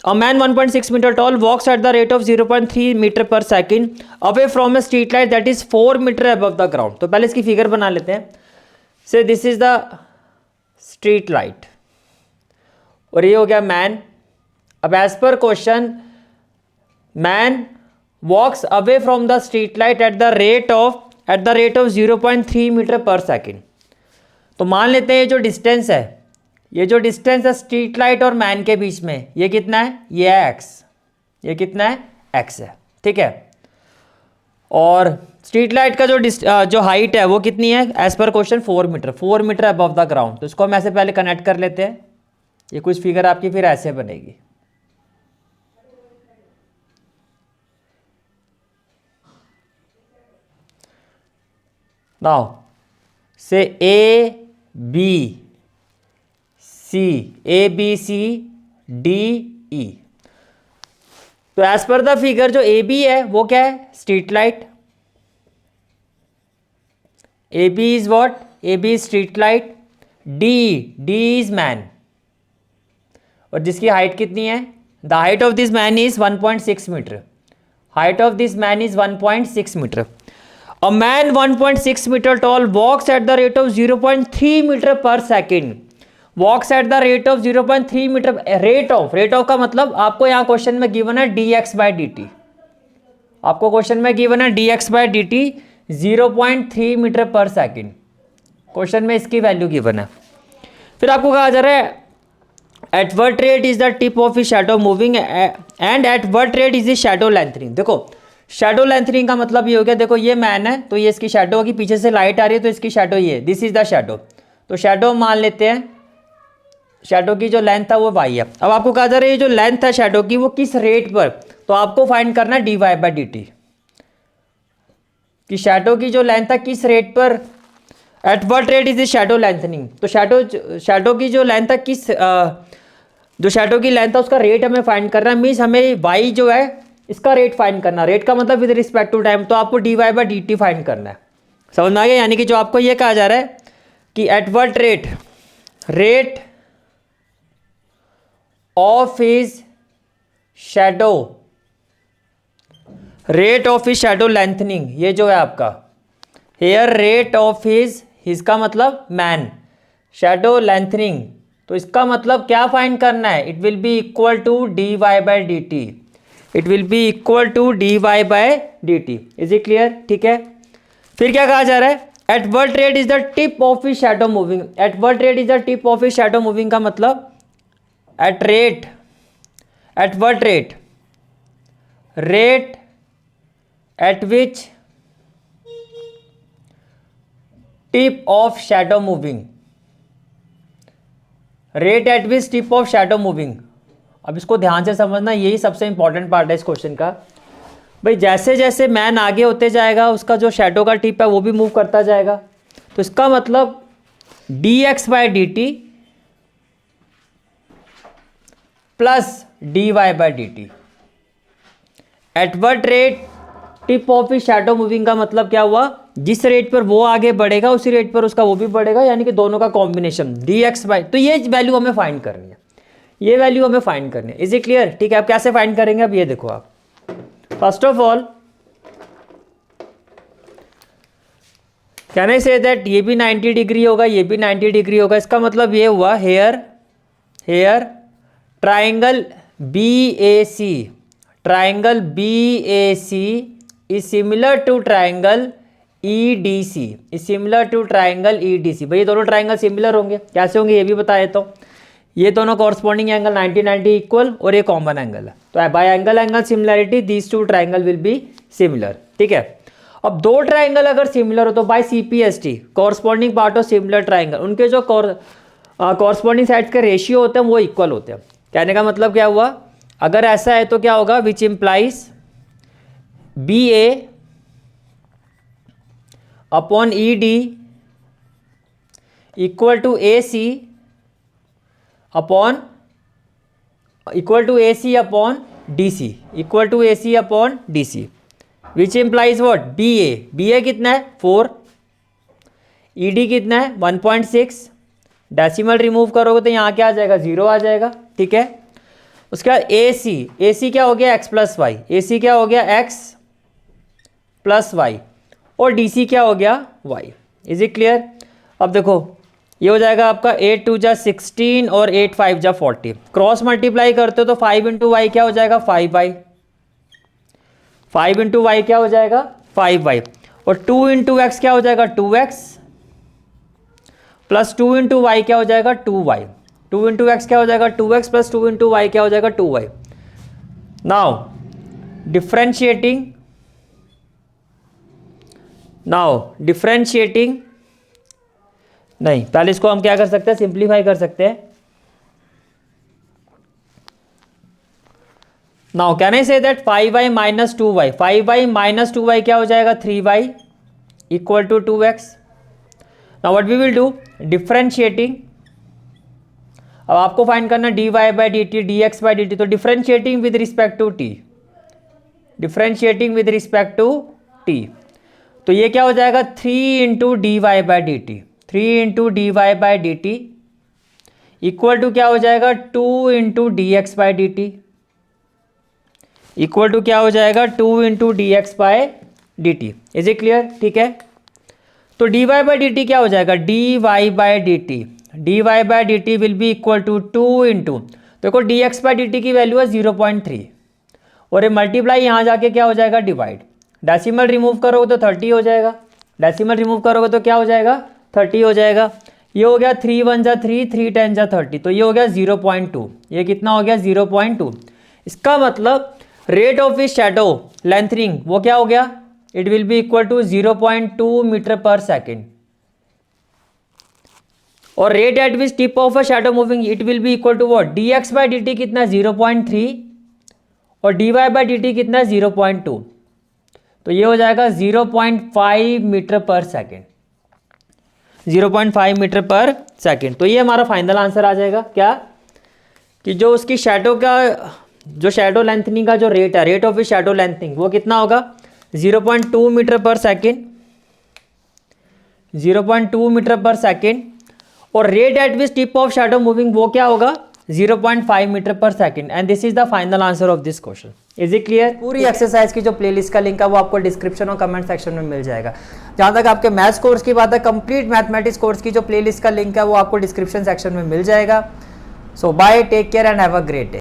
A man 1.6 meter tall walks at the rate of 0.3 meter per second away from a street light that is 4 meter above the ground. तो पहले इसकी figure बना लेते हैं. Say this is the street light और ये हो गया मैन. अब as per question man walks away from the street light at the rate of 0.3 metre per second. तो मान लेते हैं ये जो डिस्टेंस है स्ट्रीट लाइट और मैन के बीच में, ये कितना है? ये है एक्स. ये कितना है? एक्स है. ठीक है. और स्ट्रीट लाइट का जो हाइट है वो कितनी है as per question? 4 metre above the ground. तो इसको हम ऐसे पहले कनेक्ट कर लेते हैं. ये कुछ फिगर आपकी फिर ऐसे बनेगी. नाउ से A B C D E. तो एज पर द फिगर जो ए बी है वो क्या है? Street light. A B is what? A B is street light. D is man. और जिसकी हाइट कितनी है? The height of this man is 1.6 metre. Height of this man is 1.6 metre. A man 1.6 meter tall walks at the rate of 0.3 meter per second. Walks at the rate of 0.3 meter. Rate of का मतलब आपको यहाँ question में given है dx by dt. आपको question में given है dx by dt 0.3 metre per second. Question में इसकी वैल्यू गिवन है. फिर आपको कहा जा रहा है at what rate is the tip of his shadow moving and at what rate is his shadow lengthening. देखो शैडो लेंथनिंग का मतलब ये हो गया, देखो ये मैन है तो ये इसकी शैडो होगी, पीछे से लाइट आ रही है तो इसकी शैडो ये, दिस इज द शैडो. तो शैडो मान लेते हैं, शैडो की जो लेंथ है वो वाई है. अब आपको कहा जा रहा है ये जो लेंथ है शैडो की वो किस रेट पर, तो आपको फाइंड करना है d y by d t कि शैडो की जो लेंथ है किस रेट पर, at what rate is the shadow lengthening. तो शैडो की जो लेंथ है किस जो शैडो की लेंथ है उसका रेट हमें फाइंड करना है. मीन्स हमें वाई जो है इसका रेट फाइंड करना. रेट का मतलब विद रिस्पेक्ट टू टाइम, तो आपको d y by d t find करना है. समझ में आ गया? यानी कि जो आपको ये कहा जा रहा है कि eight what rate of his shadow, rate of his shadow lengthening, ये जो है आपका हेयर रेट ऑफ हिज का मतलब मैन, शैडो लेंथनिंग. तो इसका मतलब क्या फाइंड करना है? It will be equal to d y by d t. It will be equal to d y by d t. Is it clear? ठीक है. फिर क्या कहा जा रहा है? At what rate is the tip of his shadow moving. At what rate is the tip of his shadow moving का मतलब at what rate at which tip of shadow moving, rate at which tip of shadow moving. अब इसको ध्यान से समझना, यही सबसे important part है इस क्वेश्चन का. भाई जैसे जैसे मैन आगे होते जाएगा उसका जो शैडो का टिप है वो भी मूव करता जाएगा. तो इसका मतलब d x by d t plus d y by d t. At what rate tip of his shadow moving का मतलब क्या हुआ? जिस रेट पर वो आगे बढ़ेगा उसी रेट पर उसका वो भी बढ़ेगा, यानी कि दोनों का कॉम्बिनेशन डी एक्स बाई. तो ये वैल्यू हमें फाइंड करनी है, ये वैल्यू हमें फाइंड करनी है. Is it clear? ठीक है. आप कैसे फाइंड करेंगे? अब ये देखो आप, first of all can I say that ये भी 90 डिग्री होगा, ये भी 90 डिग्री होगा. इसका मतलब ये हुआ here triangle BAC is similar to triangle EDC. भाई ये दोनों ट्राइंगल सिमिलर होंगे. कैसे होंगे ये भी बता देता हूँ. ये दोनों कॉरस्पॉन्डिंग एंगल 90-90 इक्वल और ये कॉमन एंगल है. तो by angle similarity these two triangle will be similar. ठीक है. अब दो ट्राइंगल अगर सिमिलर हो तो by CPST corresponding part of similar triangle, उनके जो कॉरस्पॉन्डिंग साइड्स के रेशियो होते हैं वो इक्वल होते हैं. कहने का मतलब क्या हुआ? अगर ऐसा है तो क्या होगा? Which implies BA upon ED equal to AC upon DC which implies what? BA कितना है? 4. ED कितना है? 1.6. डेसिमल रिमूव करोगे तो यहाँ क्या आ जाएगा? 0 आ जाएगा. ठीक है. उसके बाद ए सी क्या हो गया x प्लस वाई, ए सी क्या हो गया x प्लस वाई, और डी सी क्या हो गया y। Is it clear? अब देखो ये हो जाएगा आपका 8 2 जा 16 और 8 5 जा 40, क्रॉस मल्टीप्लाई करते हो तो 5 इंटू वाई क्या हो जाएगा 5y, 5 इंटू वाई क्या हो जाएगा 5y, और 2 इंटू एक्स क्या हो जाएगा 2x, प्लस 2 इंटू वाई क्या हो जाएगा 2y, 2 इंटू एक्स क्या हो जाएगा 2x, प्लस 2 इंटू वाई क्या हो जाएगा 2y। नाउ डिफ्रेंशिएटिंग, नहीं, पहले इसको हम क्या कर सकते हैं, सिंप्लीफाई कर सकते हैं। Now can I say that 5y minus 2y, 5y minus 2y क्या हो जाएगा 3y equal to 2x। Now what we will do, differentiating, अब आपको फाइंड करना dy by d t, d x by d t, तो differentiating with respect to t, differentiating with respect to t, तो ये क्या हो जाएगा 3 into d y by d t, 3 into d y by d t equal to क्या हो जाएगा 2 into d x by d t, equal to क्या हो जाएगा 2 into d x by d t. Is it clear? ठीक है, तो d y by d t क्या हो जाएगा d y by d t, d y by d t will be equal to 2 into, देखो d x by d t की value है 0.3, और ये मल्टीप्लाई यहाँ जाके क्या हो जाएगा डिवाइड, डेसिमल रिमूव करोगे तो 30 हो जाएगा, डेसिमल रिमूव करोगे तो क्या हो जाएगा 30 हो जाएगा। ये हो गया 3 1 जा 3, 3 10 जा 30, तो ये हो गया 0.2, ये कितना हो गया 0.2। इसका मतलब रेट ऑफ इस शैडो लेंथनिंग वो क्या हो गया, it will be equal to 0.2 metre per second, और rate at which tip of a shadow moving it will be equal to what, d x by d t कितना 0.3 और d y by d t कितना 0.2, तो ये हो जाएगा 0.5 metre per second, 0.5 metre per second. तो ये हमारा फाइनल आंसर आ जाएगा क्या, कि जो उसकी शैडो का, जो शैडो लेंथनिंग का जो रेट है, रेट ऑफ इस शैडो लेंथनिंग वो कितना होगा 0.2 metre per second, 0.2 metre per second, और rate at which tip of shadow moving वो क्या होगा 0.5 metre per second, and this is the final answer of this question. Is it clear? पूरी exercise की जो प्लेलिस्ट का लिंक है वो आपको डिस्क्रिप्शन और कमेंट सेक्शन में मिल जाएगा। जहां तक आपके मैथ्स कोर्स की बात है, कंप्लीट मैथमेटिक्स कोर्स की जो प्लेलिस्ट का लिंक है वो आपको डिस्क्रिप्शन सेक्शन में मिल जाएगा। So bye, take care and have a great day.